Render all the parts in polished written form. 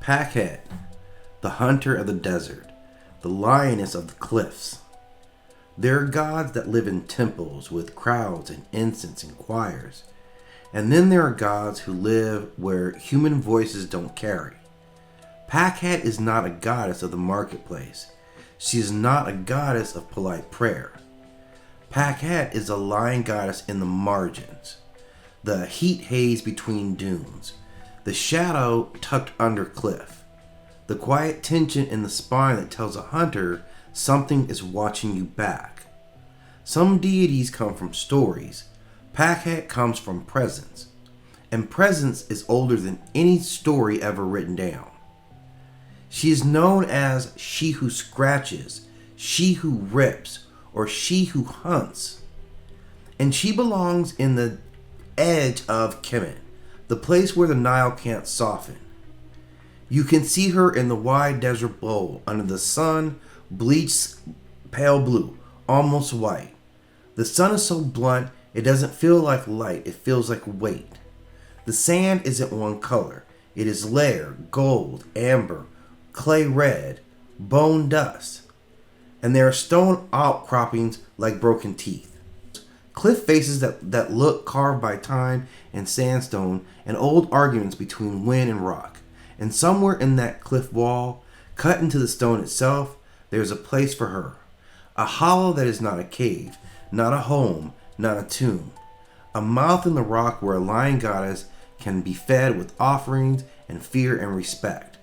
Pakhet, the hunter of the desert, the lioness of the cliffs. There are gods that live in temples with crowds and incense and choirs. And then there are gods who live where human voices don't carry. Pakhet is not a goddess of the marketplace. She is not a goddess of polite prayer. Pakhet is a lion goddess in the margins. The heat haze between dunes. The shadow tucked under cliff. The quiet tension in the spine that tells a hunter something is watching you back. Some deities come from stories. Pakhet comes from presence. And presence is older than any story ever written down. She is known as she who scratches, she who rips, or she who hunts. And she belongs in the edge of Kemet, the place where the Nile can't soften. You can see her in the wide desert bowl under the sun, bleached pale blue, almost white. The sun is so blunt, it doesn't feel like light, it feels like weight. The sand isn't one color. It is layered, gold, amber, clay red, bone dust. And there are stone outcroppings like broken teeth. Cliff faces that look carved by time and sandstone, and old arguments between wind and rock. And somewhere in that cliff wall, cut into the stone itself, there is a place for her. A hollow that is not a cave, not a home, not a tomb. A mouth in the rock where a lion goddess can be fed with offerings and fear and respect.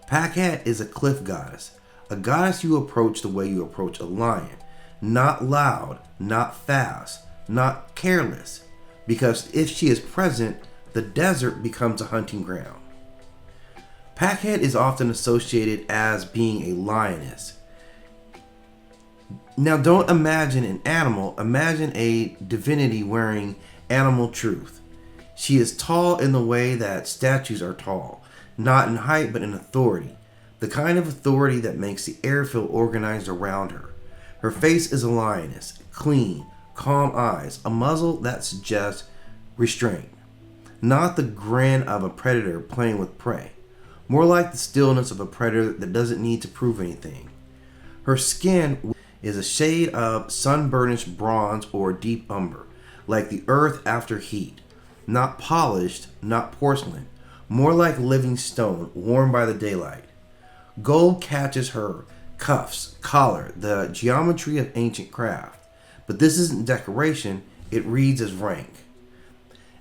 Pakhet is a cliff goddess, a goddess you approach the way you approach a lion. Not loud, not fast, not careless, because if she is present, the desert becomes a hunting ground. Pakhet is often associated as being a lioness. Now don't imagine an animal, imagine a divinity wearing animal truth. She is tall in the way that statues are tall, not in height but in authority, the kind of authority that makes the air feel organized around her. Her face is a lioness, clean, calm eyes, a muzzle that suggests restraint. Not the grin of a predator playing with prey, more like the stillness of a predator that doesn't need to prove anything. Her skin is a shade of sun-burnished bronze or deep umber, like the earth after heat. Not polished, not porcelain, more like living stone warmed by the daylight. Gold catches her cuffs, collar, the geometry of ancient craft. But this isn't decoration, it reads as rank.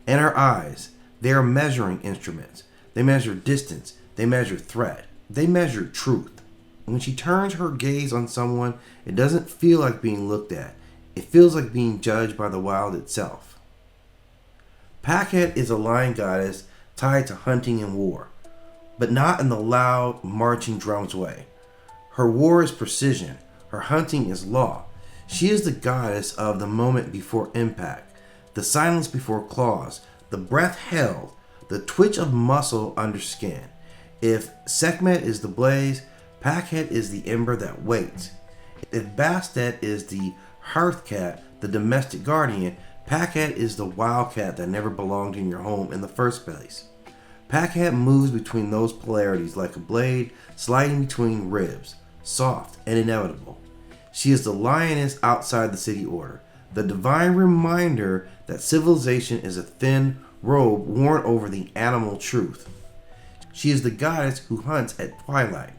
And her eyes, they are measuring instruments. They measure distance, they measure threat, they measure truth. When she turns her gaze on someone, it doesn't feel like being looked at. It feels like being judged by the wild itself. Pakhet is a lion goddess tied to hunting and war, but not in the loud, marching drums way. Her war is precision. Her hunting is law. She is the goddess of the moment before impact, the silence before claws, the breath held, the twitch of muscle under skin. If Sekhmet is the blaze, Pakhet is the ember that waits. If Bastet is the hearth cat, the domestic guardian, Pakhet is the wildcat that never belonged in your home in the first place. Pakhet moves between those polarities like a blade sliding between ribs, soft and inevitable. She is the lioness outside the city order, the divine reminder that civilization is a thin robe worn over the animal truth. She is the goddess who hunts at twilight.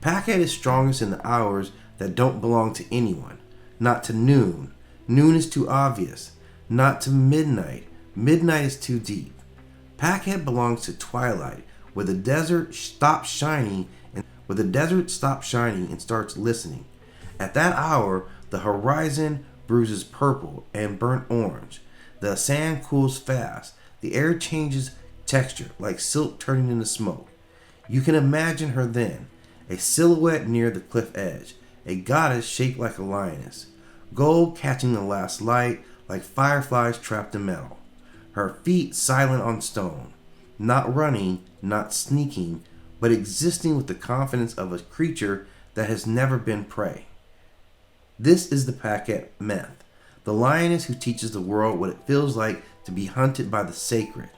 Pakhet is strongest in the hours that don't belong to anyone, not to noon. Noon is too obvious. Not to midnight. Midnight is too deep. Pakhet belongs to twilight, where the desert stops shining and starts listening. At that hour, the horizon bruises purple and burnt orange. The sand cools fast. The air changes texture, like silk turning into smoke. You can imagine her then, a silhouette near the cliff edge, a goddess shaped like a lioness, gold catching the last light like fireflies trapped in metal. Her feet silent on stone, not running, not sneaking, but existing with the confidence of a creature that has never been prey. This is the Pakhet myth, the lioness who teaches the world what it feels like to be hunted by the sacred.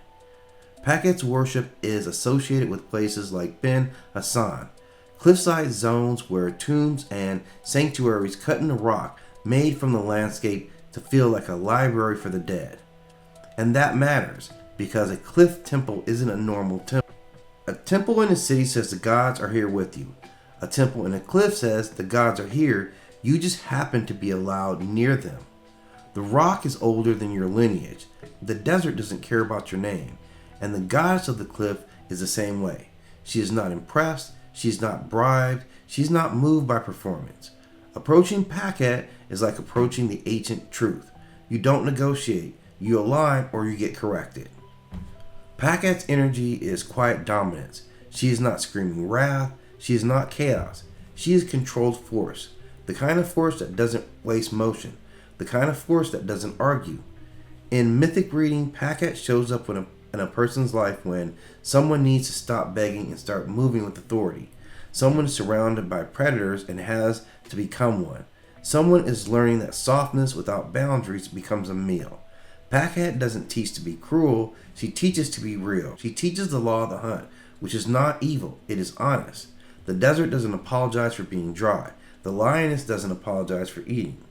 Pakhet's worship is associated with places like Ben Hassan, cliffside zones where tombs and sanctuaries cut in the rock made from the landscape to feel like a library for the dead. And that matters, because a cliff temple isn't a normal temple. A temple in a city says the gods are here with you. A temple in a cliff says the gods are here, you just happen to be allowed near them. The rock is older than your lineage. The desert doesn't care about your name. And the goddess of the cliff is the same way. She is not impressed, she's not bribed, she's not moved by performance. Approaching Pakhet is like approaching the ancient truth. You don't negotiate, you align or you get corrected. Pakhet's energy is quiet dominance. She is not screaming wrath, she is not chaos. She is controlled force, the kind of force that doesn't waste motion, the kind of force that doesn't argue. In mythic reading, Pakhet shows up in a person's life when someone needs to stop begging and start moving with authority. Someone is surrounded by predators and has to become one. Someone is learning that softness without boundaries becomes a meal. Pakhet doesn't teach to be cruel, she teaches to be real. She teaches the law of the hunt, which is not evil, it is honest. The desert doesn't apologize for being dry. The lioness doesn't apologize for eating.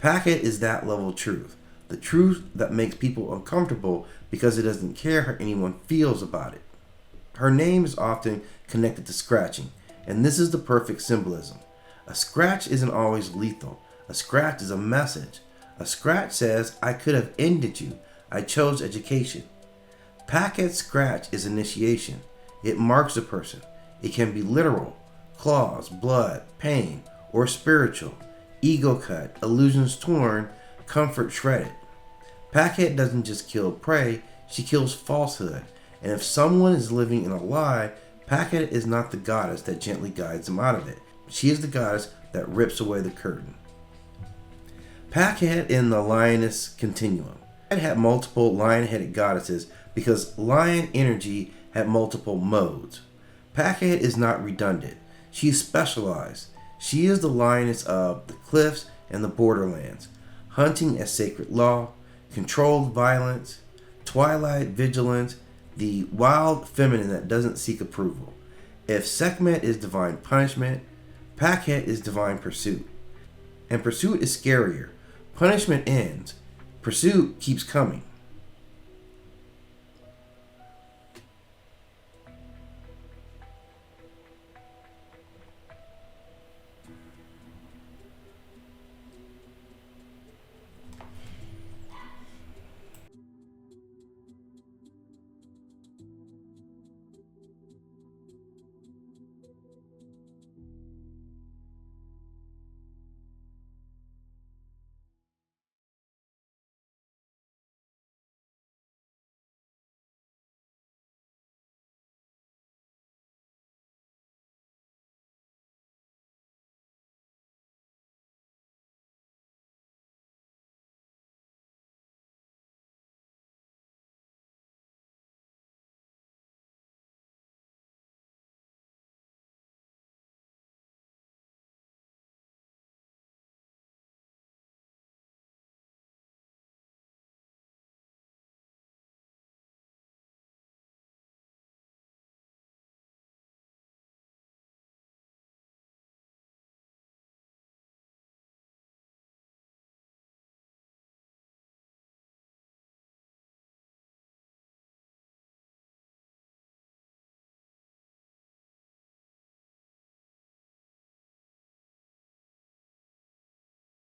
Pakhet is that level of truth. The truth that makes people uncomfortable because it doesn't care how anyone feels about it. Her name is often connected to scratching, and this is the perfect symbolism. A scratch isn't always lethal. A scratch is a message. A scratch says, I could have ended you. I chose education. Pakhet's scratch is initiation. It marks a person. It can be literal, claws, blood, pain, or spiritual, ego cut, illusions torn, comfort shredded. Pakhet doesn't just kill prey, she kills falsehood. And if someone is living in a lie, Pakhet is not the goddess that gently guides them out of it. She is the goddess that rips away the curtain. Pakhet in the Lioness continuum. It had multiple lion-headed goddesses because lion energy had multiple modes. Pakhet is not redundant. She is specialized. She is the lioness of the cliffs and the borderlands, hunting as sacred law, controlled violence, twilight vigilance, the wild feminine that doesn't seek approval. If Sekhmet is divine punishment, Pakhet is divine pursuit. And pursuit is scarier. Punishment ends. Pursuit keeps coming.